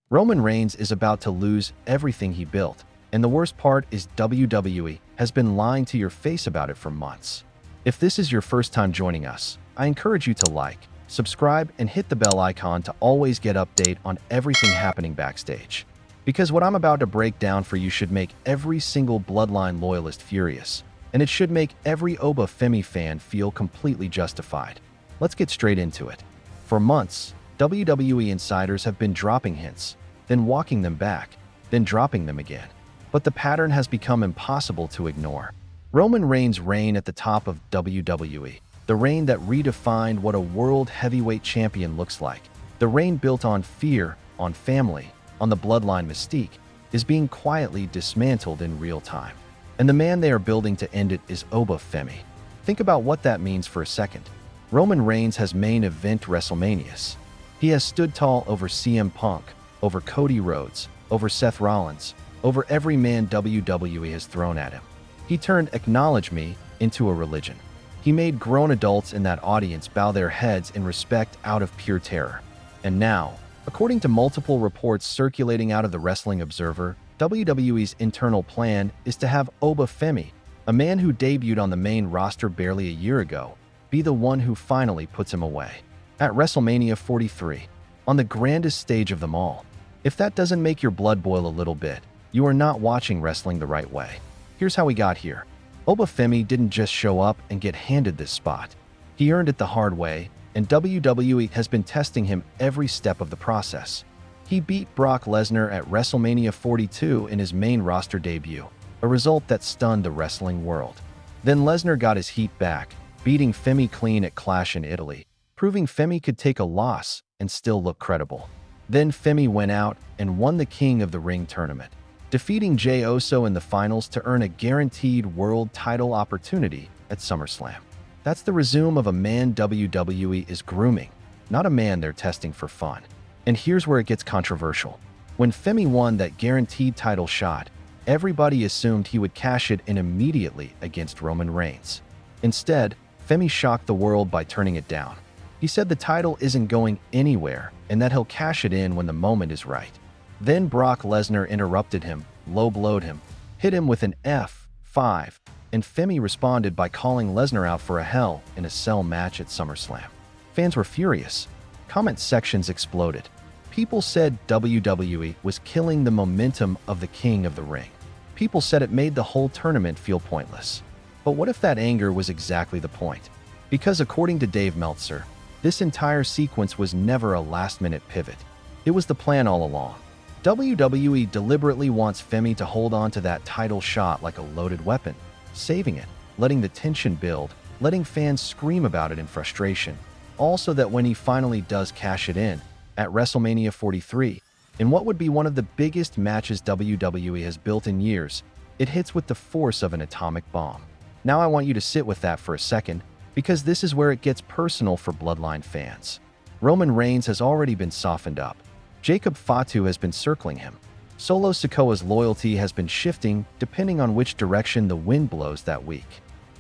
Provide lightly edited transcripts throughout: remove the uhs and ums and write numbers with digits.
Roman Reigns is about to lose everything he built, and the worst part is WWE has been lying to your face about it for months. If this is your first time joining us, I encourage you to like, subscribe, and hit the bell icon to always get update on everything happening backstage. Because what I'm about to break down for you should make every single Bloodline loyalist furious, and it should make every Oba Femi fan feel completely justified. Let's get straight into it. For months, WWE insiders have been dropping hints, then walking them back, then dropping them again. But the pattern has become impossible to ignore. Roman Reigns' reign at the top of WWE, the reign that redefined what a world heavyweight champion looks like, the reign built on fear, on family, on the bloodline mystique, is being quietly dismantled in real time. And the man they are building to end it is Oba Femi. Think about what that means for a second. Roman Reigns has main event WrestleManias. He has stood tall over CM Punk, over Cody Rhodes, over Seth Rollins, over every man WWE has thrown at him. He turned "acknowledge me" into a religion. He made grown adults in that audience bow their heads in respect out of pure terror. And now, according to multiple reports circulating out of the Wrestling Observer, WWE's internal plan is to have Oba Femi, a man who debuted on the main roster barely a year ago, be the one who finally puts him away. At WrestleMania 43, on the grandest stage of them all. If that doesn't make your blood boil a little bit, you are not watching wrestling the right way. Here's how we got here. Oba Femi didn't just show up and get handed this spot. He earned it the hard way, and WWE has been testing him every step of the process. He beat Brock Lesnar at WrestleMania 42 in his main roster debut, a result that stunned the wrestling world. Then Lesnar got his heat back, beating Femi clean at Clash in Italy, proving Femi could take a loss and still look credible. Then Femi went out and won the King of the Ring tournament, defeating Jey Uso in the finals to earn a guaranteed world title opportunity at SummerSlam. That's the resume of a man WWE is grooming, not a man they're testing for fun. And here's where it gets controversial. When Femi won that guaranteed title shot, everybody assumed he would cash it in immediately against Roman Reigns. Instead, Femi shocked the world by turning it down. He said the title isn't going anywhere and that he'll cash it in when the moment is right. Then Brock Lesnar interrupted him, low-blowed him, hit him with an F5, and Femi responded by calling Lesnar out for a Hell in a Cell match at SummerSlam. Fans were furious. Comment sections exploded. People said WWE was killing the momentum of the King of the Ring. People said it made the whole tournament feel pointless. But what if that anger was exactly the point? Because according to Dave Meltzer, this entire sequence was never a last-minute pivot. It was the plan all along. WWE deliberately wants Femi to hold on to that title shot like a loaded weapon, saving it, letting the tension build, letting fans scream about it in frustration, all so that when he finally does cash it in, at WrestleMania 43, in what would be one of the biggest matches WWE has built in years, it hits with the force of an atomic bomb. Now I want you to sit with that for a second, because this is where it gets personal for Bloodline fans. Roman Reigns has already been softened up. Jacob Fatu has been circling him. Solo Sikoa's loyalty has been shifting depending on which direction the wind blows that week.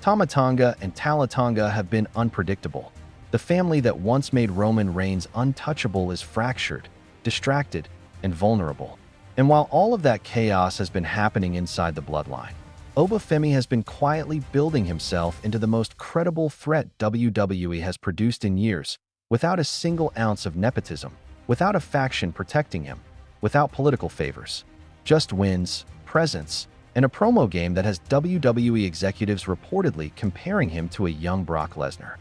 Tama Tonga and Tala Tonga have been unpredictable. The family that once made Roman Reigns untouchable is fractured, distracted, and vulnerable. And while all of that chaos has been happening inside the bloodline, Oba Femi has been quietly building himself into the most credible threat WWE has produced in years, without a single ounce of nepotism, without a faction protecting him, without political favors. Just wins, presence, and a promo game that has WWE executives reportedly comparing him to a young Brock Lesnar.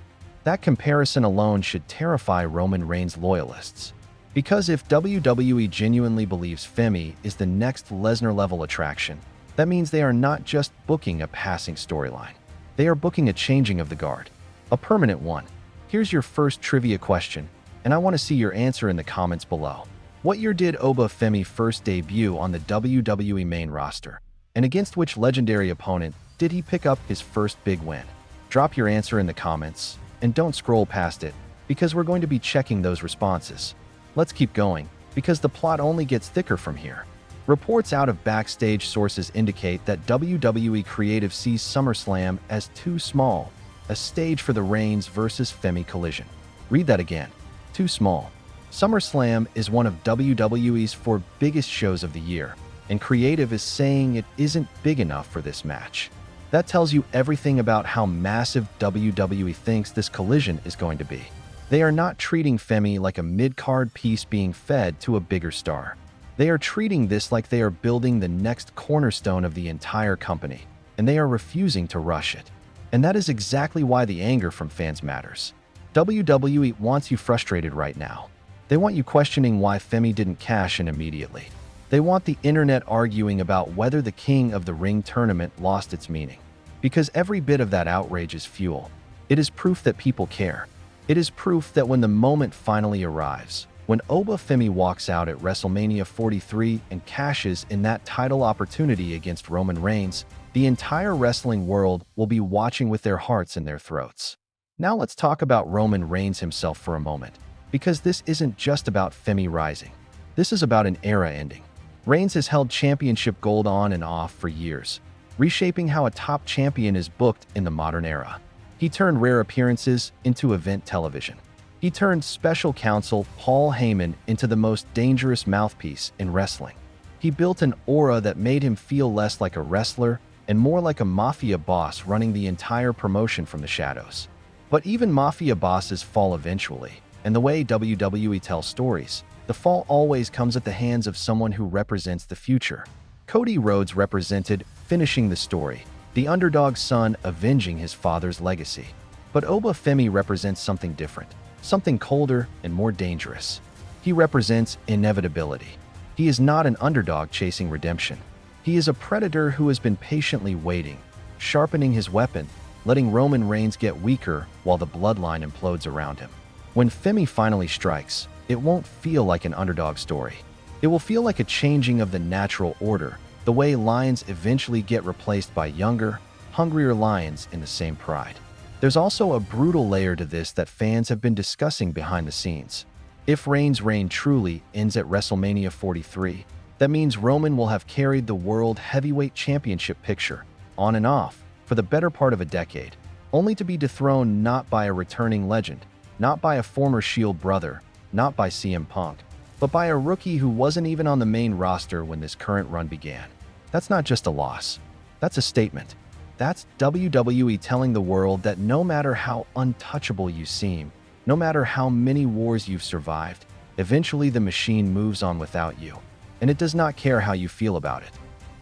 That comparison alone should terrify Roman Reigns loyalists. Because if WWE genuinely believes Femi is the next Lesnar-level attraction, that means they are not just booking a passing storyline. They are booking a changing of the guard, a permanent one. Here's your first trivia question, and I want to see your answer in the comments below. What year did Oba Femi first debut on the WWE main roster? And against which legendary opponent did he pick up his first big win? Drop your answer in the comments. And don't scroll past it, because we're going to be checking those responses. Let's keep going, because the plot only gets thicker from here. Reports out of backstage sources indicate that WWE Creative sees SummerSlam as too small, a stage for the Reigns versus Femi collision. Read that again. Too small. SummerSlam is one of WWE's 4 biggest shows of the year, and creative is saying it isn't big enough for this match. That tells you everything about how massive WWE thinks this collision is going to be. They are not treating Femi like a mid-card piece being fed to a bigger star. They are treating this like they are building the next cornerstone of the entire company, and they are refusing to rush it. And that is exactly why the anger from fans matters. WWE wants you frustrated right now. They want you questioning why Femi didn't cash in immediately. They want the internet arguing about whether the King of the Ring tournament lost its meaning. Because every bit of that outrage is fuel. It is proof that people care. It is proof that when the moment finally arrives, when Oba Femi walks out at WrestleMania 43 and cashes in that title opportunity against Roman Reigns, the entire wrestling world will be watching with their hearts in their throats. Now let's talk about Roman Reigns himself for a moment, because this isn't just about Femi rising. This is about an era ending. Reigns has held championship gold on and off for years, reshaping how a top champion is booked in the modern era. He turned rare appearances into event television. He turned special counsel Paul Heyman into the most dangerous mouthpiece in wrestling. He built an aura that made him feel less like a wrestler and more like a mafia boss running the entire promotion from the shadows. But even mafia bosses fall eventually, and the way WWE tells stories, the fall always comes at the hands of someone who represents the future. Cody Rhodes represented finishing the story, the underdog's son avenging his father's legacy. But Oba Femi represents something different, something colder and more dangerous. He represents inevitability. He is not an underdog chasing redemption. He is a predator who has been patiently waiting, sharpening his weapon, letting Roman Reigns get weaker while the bloodline implodes around him. When Femi finally strikes, it won't feel like an underdog story. It will feel like a changing of the natural order, the way lions eventually get replaced by younger, hungrier lions in the same pride. There's also a brutal layer to this that fans have been discussing behind the scenes. If Reigns' reign truly ends at WrestleMania 43, that means Roman will have carried the World Heavyweight Championship picture, on and off, for the better part of a decade, only to be dethroned not by a returning legend, not by a former Shield brother, not by CM Punk, but by a rookie who wasn't even on the main roster when this current run began. That's not just a loss. That's a statement. That's WWE telling the world that no matter how untouchable you seem, no matter how many wars you've survived, eventually the machine moves on without you, and it does not care how you feel about it.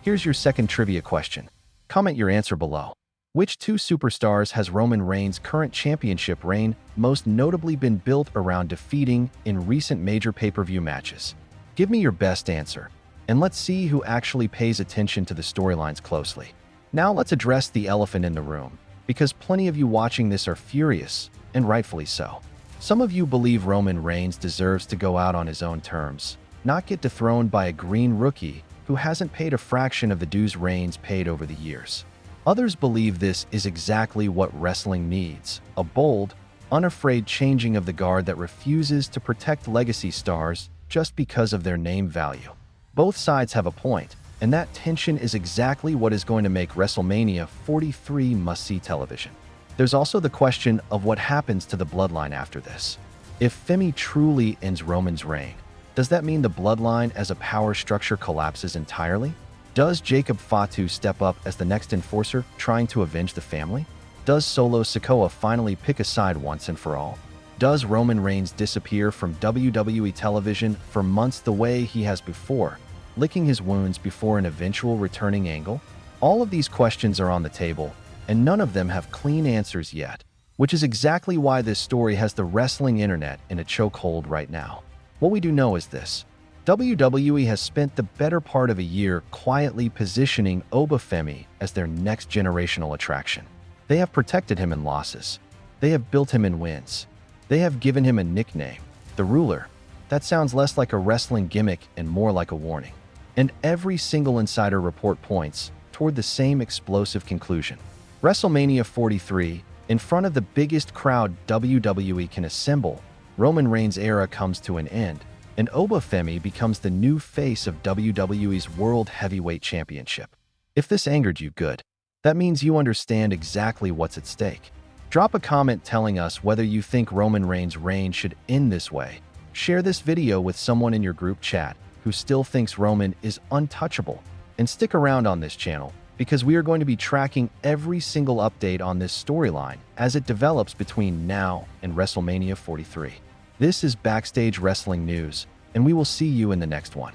Here's your second trivia question. Comment your answer below. Which 2 superstars has Roman Reigns' current championship reign most notably been built around defeating in recent major pay-per-view matches? Give me your best answer, and let's see who actually pays attention to the storylines closely. Now let's address the elephant in the room, because plenty of you watching this are furious, and rightfully so. Some of you believe Roman Reigns deserves to go out on his own terms, not get dethroned by a green rookie who hasn't paid a fraction of the dues Reigns paid over the years. Others believe this is exactly what wrestling needs, a bold, unafraid changing of the guard that refuses to protect legacy stars just because of their name value. Both sides have a point, and that tension is exactly what is going to make WrestleMania 43 must-see television. There's also the question of what happens to the bloodline after this. If Femi truly ends Roman's reign, does that mean the bloodline as a power structure collapses entirely? Does Jacob Fatu step up as the next enforcer trying to avenge the family? Does Solo Sikoa finally pick a side once and for all? Does Roman Reigns disappear from WWE television for months the way he has before, licking his wounds before an eventual returning angle? All of these questions are on the table, and none of them have clean answers yet, which is exactly why this story has the wrestling internet in a chokehold right now. What we do know is this. WWE has spent the better part of a year quietly positioning Oba Femi as their next generational attraction. They have protected him in losses. They have built him in wins. They have given him a nickname, the Ruler. That sounds less like a wrestling gimmick and more like a warning. And every single insider report points toward the same explosive conclusion. WrestleMania 43, in front of the biggest crowd WWE can assemble, Roman Reigns' era comes to an end, and Oba Femi becomes the new face of WWE's World Heavyweight Championship. If this angered you, good. That means you understand exactly what's at stake. Drop a comment telling us whether you think Roman Reigns' reign should end this way, Share this video with someone in your group chat who still thinks Roman is untouchable, and stick around on this channel because we are going to be tracking every single update on this storyline as it develops between now and WrestleMania 43. This is Backstage Wrestling News, and we will see you in the next one.